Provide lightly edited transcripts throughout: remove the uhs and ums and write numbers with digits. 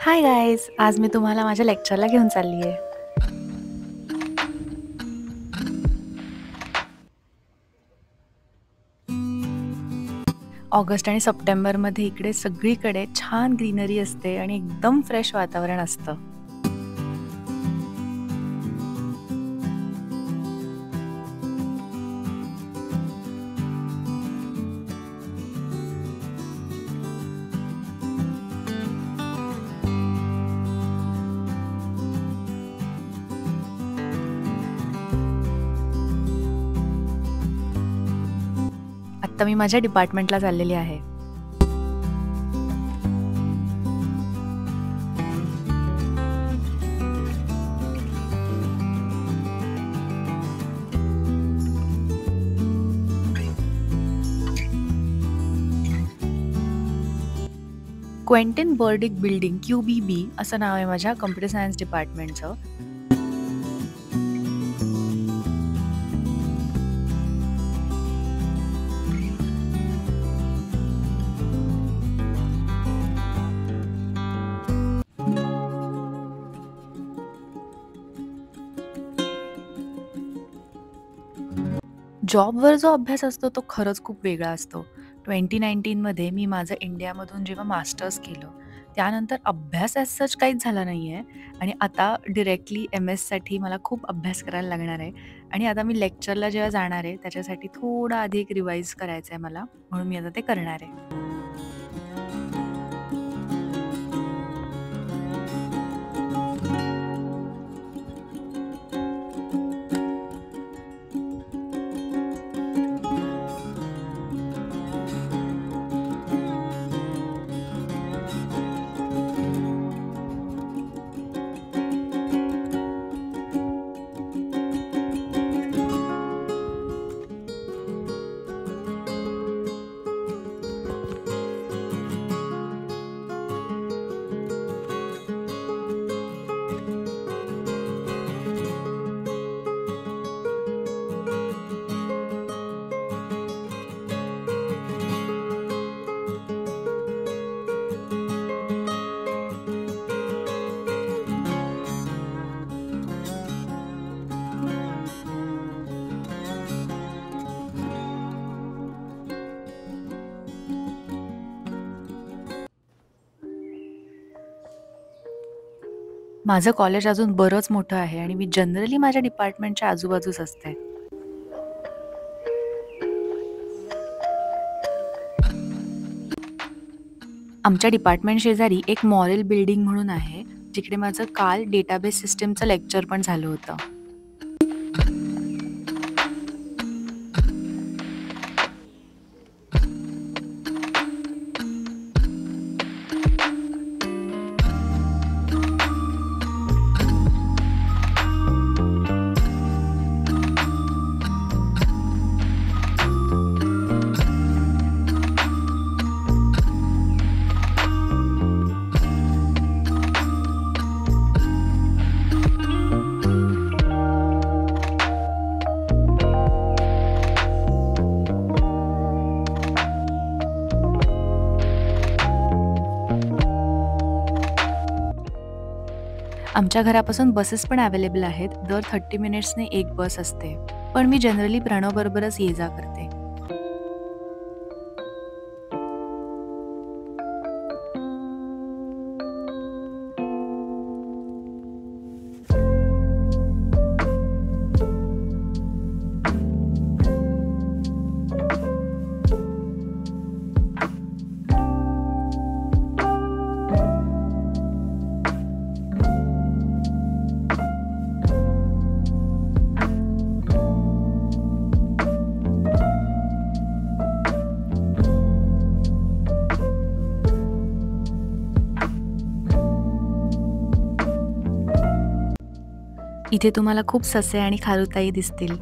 Hi guys! आज मी तुम्हाला माझ्या लेक्चरला घेऊन चालली आहे. ऑगस्ट आणि सप्टेंबरमध्ये इकडे सगळीकडे छान ग्रीनरी असते आणि एकदम फ्रेश वातावरण असतं. आत्ता मी माझ्या डिपार्टमेंटला चाललेली आहे. क्वेंटिन बर्डिक बिल्डिंग QBB असं नाव आहे माझ्या कम्प्युटर सायन्स डिपार्टमेंटचं. जॉबवर जो अभ्यास असतो तो खरंच खूप वेगळा असतो. 2019मध्ये मी माझं इंडियामधून जेव्हा मास्टर्स केलं, त्यानंतर अभ्यास ॲज सच काहीच झाला नाही आहे आणि आता डायरेक्टली MS साठी मला खूप अभ्यास करायला लागणार आहे आणि आता मी लेक्चरला जेव्हा जाणार आहे, त्याच्यासाठी थोडं आधी एक रिवाईज करायचं आहे मला, म्हणून मी आता ते करणार आहे. माझं कॉलेज अजून बरंच मोठं आहे आणि मी जनरली माझ्या डिपार्टमेंटच्या आजूबाजूच असते. आमच्या डिपार्टमेंट शेजारी एक मॉरेल बिल्डिंग म्हणून आहे, जिकडे माझं काल डेटाबेस सिस्टमचं लेक्चर पण झालं होतं. आमच्या घरापासून बसेस पण अवेलेबल आहेत. दर 30 मिनिट्सने एक बस असते. पण मी जनरली प्रणवबरोबरच ये-जा करते. इथे तुम्हाला खूप ससे आणि खारुताई दिसतील.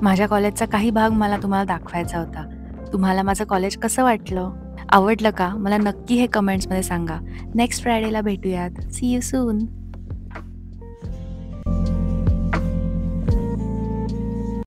माझ्या कॉलेजचा काही भाग मला तुम्हाला दाखवायचा होता. तुम्हाला माझं कॉलेज कसं वाटलं? आवडलं का? मला नक्की हे कमेंट्समध्ये सांगा. नेक्स्ट फ्रायडेला भेटूयात. See you soon.